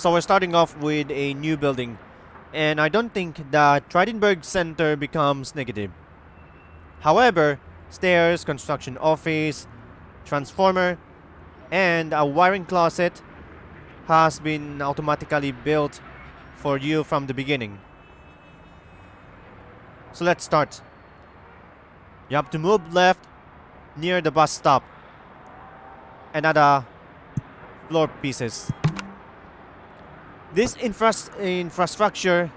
So we're starting off with a new building, and I don't think that Tridenburg Center becomes negative. However, stairs, construction office, transformer, and a wiring closet has been automatically built for you from the beginning. So let's start. You have to move left near the bus stop and other floor pieces. This infrastructure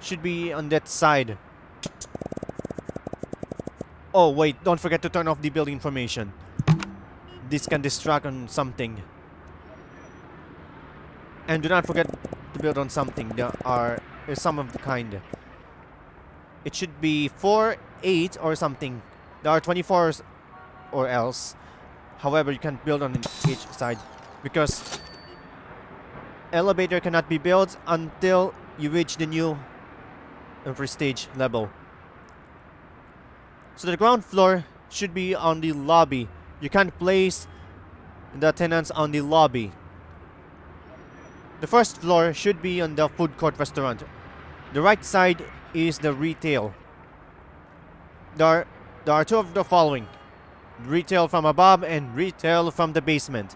should be on that side. Oh wait, don't forget to turn off the building information. This can distract on something. And do not forget to build on something. There's some of the kind. It should be 4, 8 or something. There are 24s or else. However, you can't build on each side because elevator cannot be built until you reach the new prestige level. So the ground floor should be on the lobby. You can't place the tenants on the lobby. The first floor should be on the food court restaurant. The right side is the retail. There are two of the following: retail from above and retail from the basement.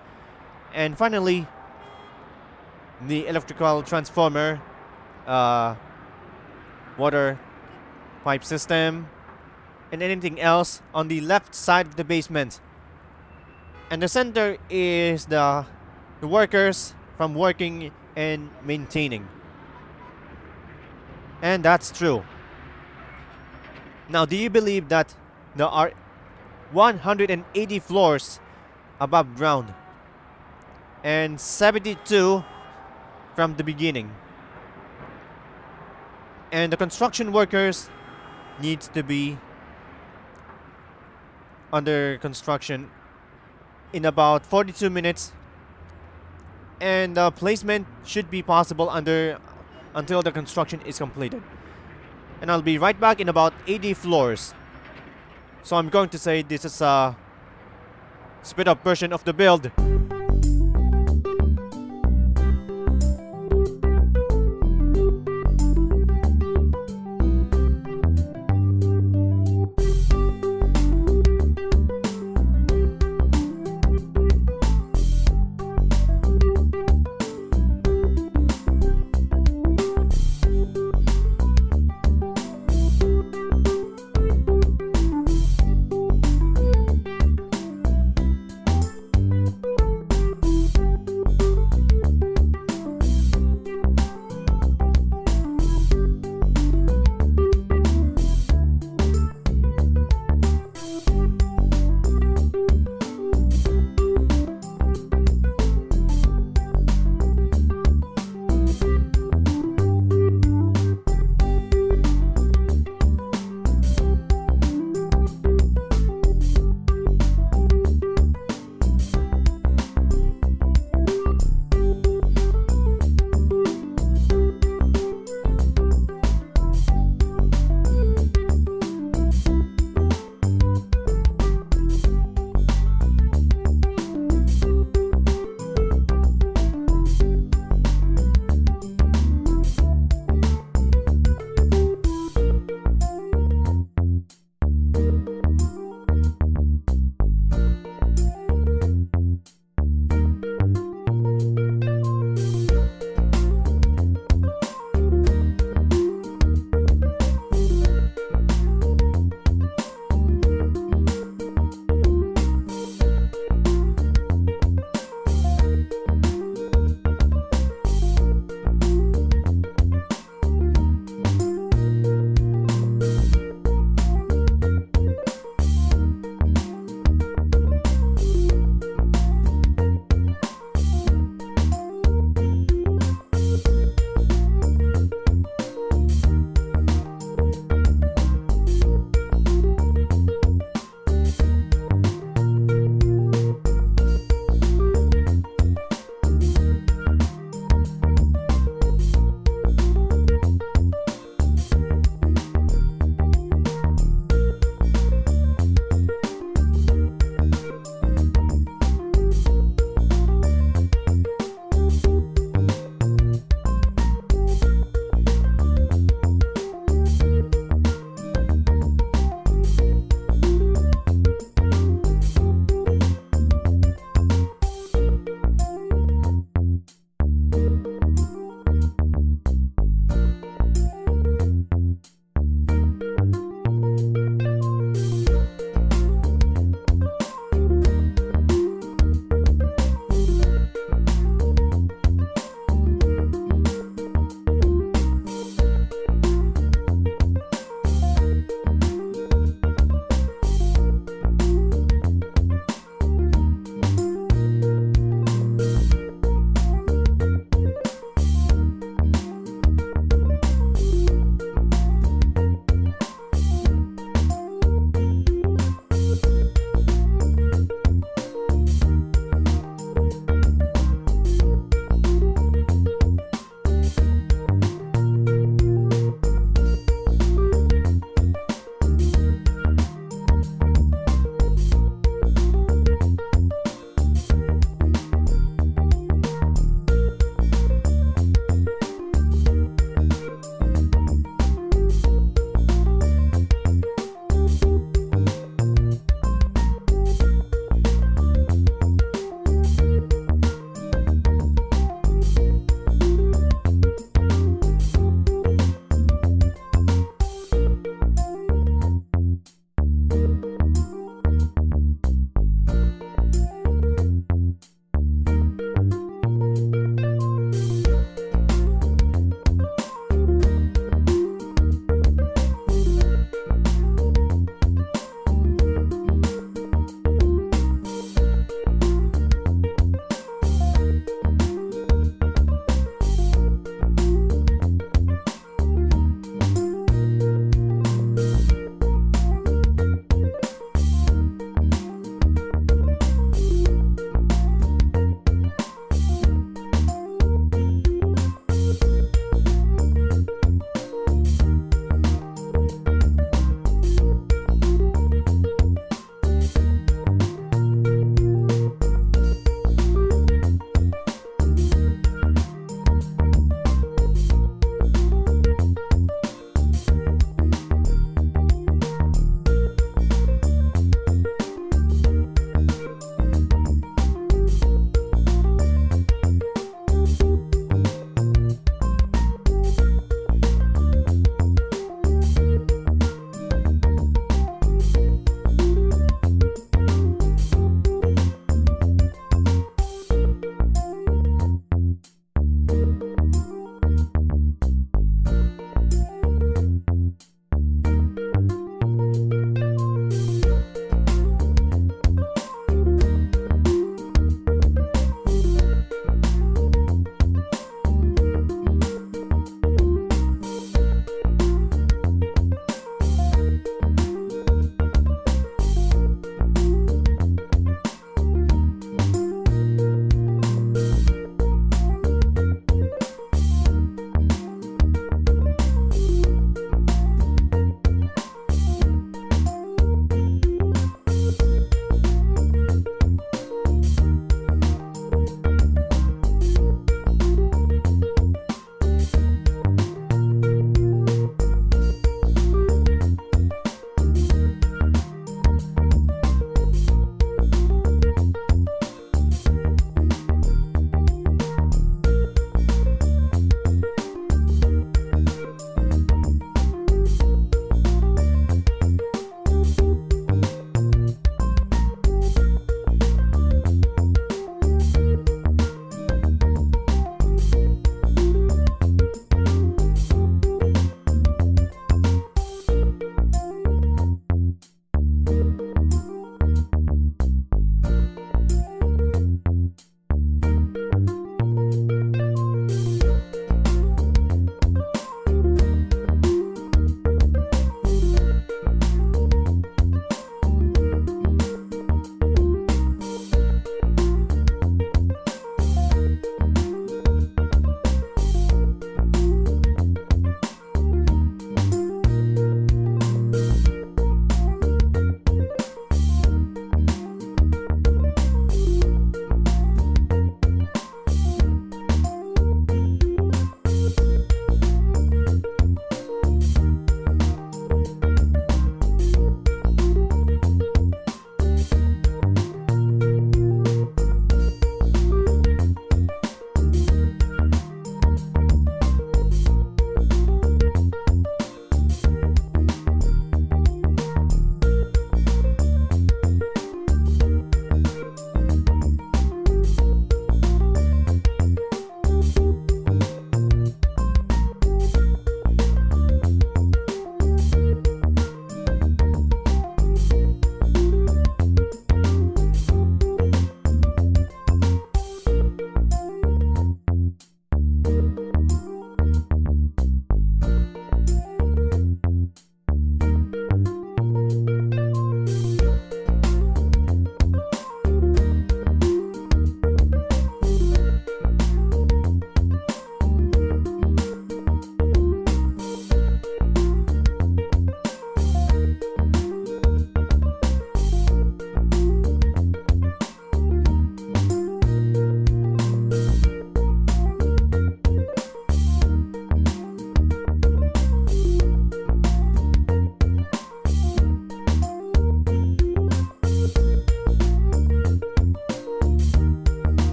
And finally, the electrical transformer, water pipe system, and anything else on the left side of the basement. And the center is the workers from working and maintaining. And that's true. Now, do you believe that there are 180 floors above ground and 72 from the beginning? And the construction workers needs to be under construction in about 42 minutes, and the placement should be possible until the construction is completed. And I'll be right back in about 80 floors. So I'm going to say this is a sped up version of the build.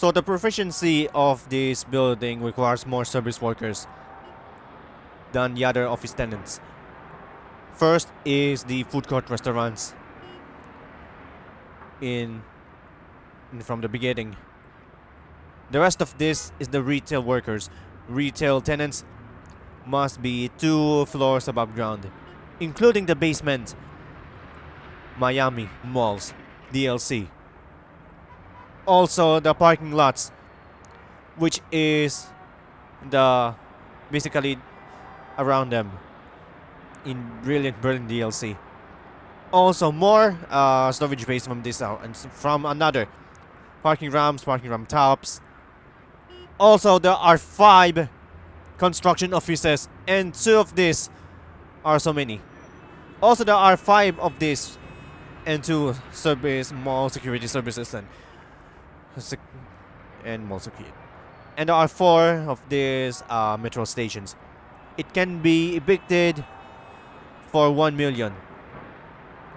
So the proficiency of this building requires more service workers than the other office tenants. First is the food court restaurants from the beginning. The rest of this is the retail workers. Retail tenants must be 2 floors above ground, including the basement. Miami malls, DLC. Also the parking lots, which is the basically around them in brilliant DLC. Also more storage base from this out and from another. Parking ramps, parking ramp tops. Also there are 5 construction offices, and 2 of these are so many. Also there are 5 of these and 2 service mall security services and mall security. And there are 4 of these metro stations. It can be evicted for 1 million.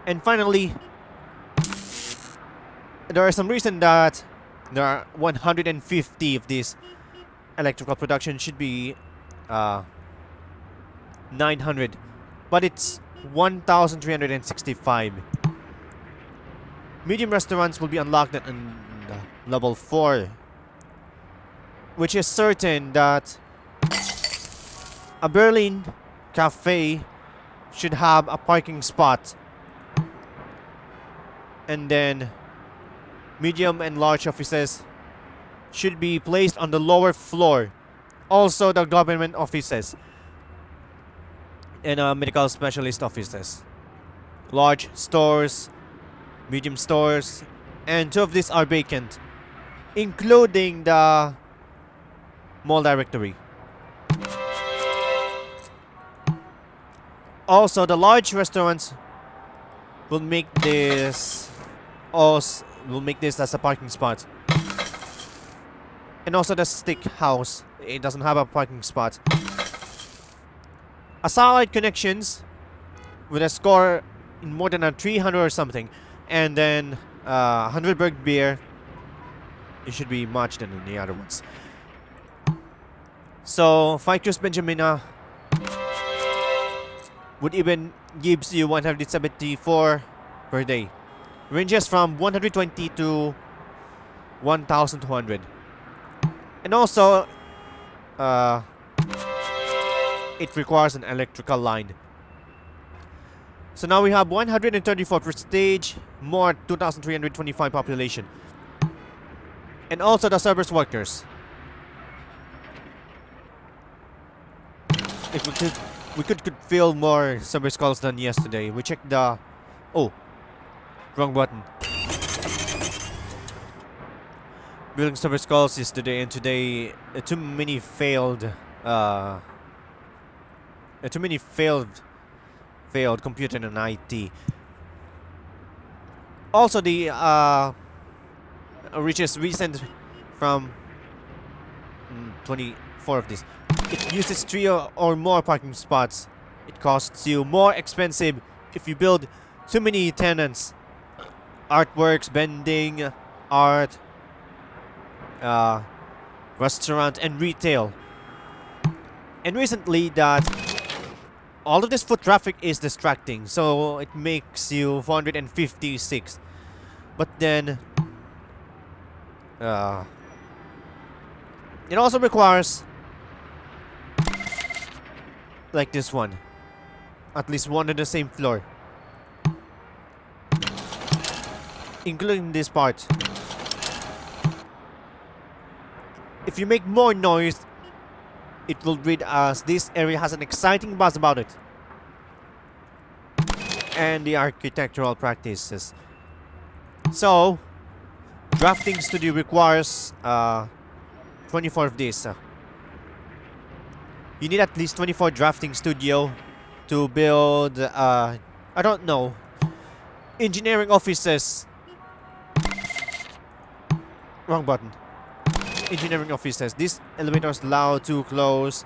And finally, there is some reason that there are 150 of these electrical production. Should be 900, but it's 1,365. Medium restaurants will be unlocked in level 4, which is certain that a Berlin cafe should have a parking spot, and then medium and large offices should be placed on the lower floor. Also the government offices and medical specialist offices, large stores, medium stores, and 2 of these are vacant, including the mall directory. Also the large restaurants will make this as a parking spot. And also the steak house, it doesn't have a parking spot. A satellite connections with a score in more than a 300 or something, and then 100 beer. It should be much than in the other ones. So Ficus Benjamina would even gives you 174 per day. Ranges from 120 to 1,200. And also it requires an electrical line. So now we have 134 prestige, more 2,325 population. And also the service workers. If we could fill more service calls than yesterday. We checked the... Oh, wrong button. Building service calls yesterday, and today too many failed computer and IT. Also the recent from 24 of these. It uses 3 or more parking spots. It costs you more expensive if you build too many tenants. Artworks, vending, art, restaurant, and retail. And recently that all of this foot traffic is distracting, so it makes you 456. But then it also requires, like this one, at least one on the same floor, including this part. If you make more noise, it will read as this area has an exciting buzz about it. And the architectural practices. So drafting studio requires 24 of these. You need at least 24 drafting studio to build I don't know, engineering offices. Wrong button. Engineering offices. These elevators loud to close.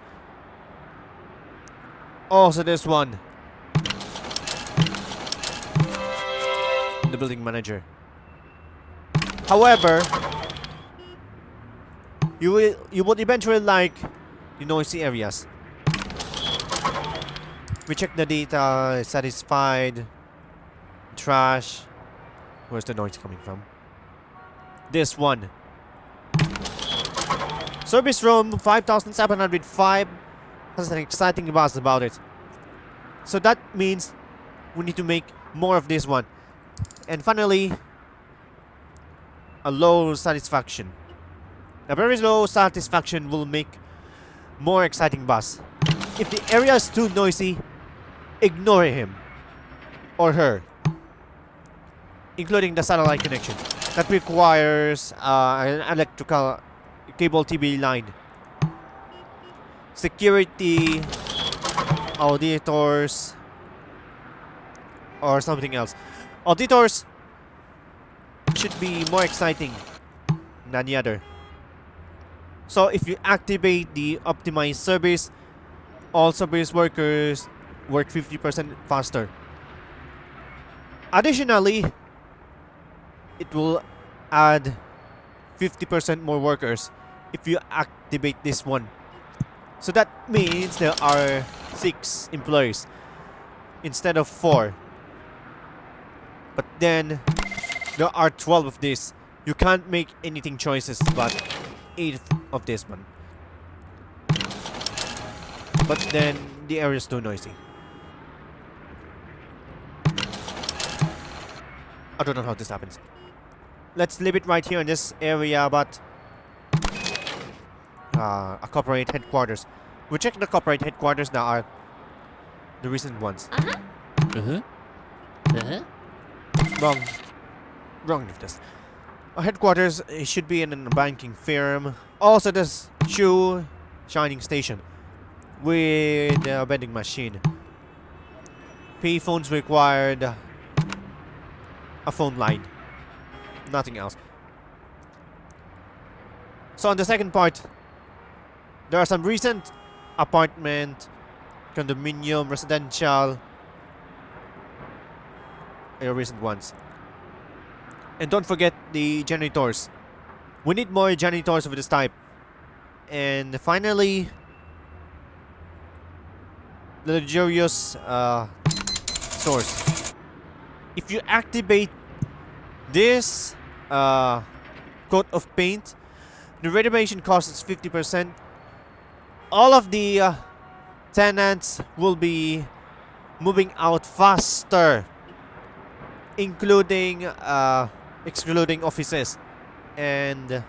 Also this one, the building manager. However, You would eventually like the noisy areas. We check the data, satisfied, trash. Where's the noise coming from? This one. Service room 5705 has an exciting buzz about it. So that means we need to make more of this one. And finally, a low satisfaction. A very low satisfaction will make more exciting buzz. If the area is too noisy, ignore him or her, including the satellite connection that requires an electrical cable TV line. Security, auditors, or something else. Auditors should be more exciting than the other. So if you activate the optimized service, all service workers work 50% faster. Additionally, it will add 50% more workers if you activate this one. So that means there are 6 employees instead of 4. But then there are 12 of this. You can't make anything choices but 8 of this one. But then the area is too noisy. I don't know how this happens. Let's leave it right here in this area, but a corporate headquarters. We check the corporate headquarters that are the recent ones. Wrong with this. Our headquarters should be in a banking firm. Also, this shoe shining station with a vending machine. Payphones required a phone line. Nothing else. So on the second part, there are some recent apartment, condominium, residential, recent ones. And don't forget the janitors. We need more janitors of this type. And finally, the luxurious stores. If you activate this coat of paint, the renovation cost is 50%. All of the tenants will be moving out faster, including excluding offices and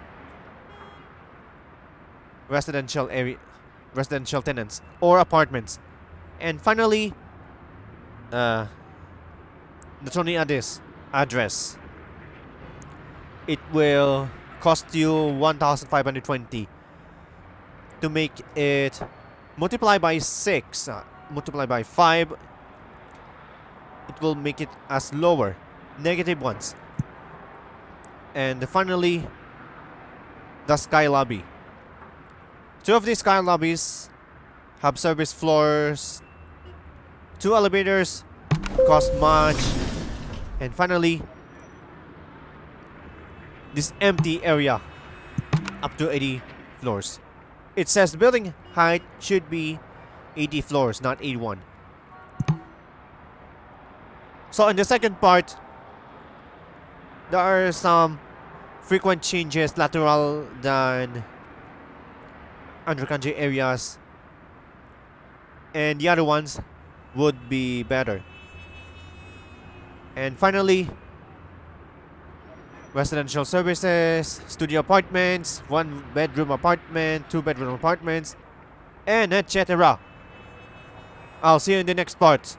residential tenants or apartments. And finally, the Tony address. It will cost you 1,520 to make it multiply by 6, multiply by 5. It will make it as lower, negative ones. And finally, the sky lobby. 2 of these sky lobbies have service floors. 2 elevators cost much. And finally, this empty area up to 80 floors. It says the building height should be 80 floors, not 81. So in the second part, there are some frequent changes lateral than under-country areas, and the other ones would be better. And finally, residential services, studio apartments, 1-bedroom apartment, 2-bedroom apartments, and etc. I'll see you in the next part.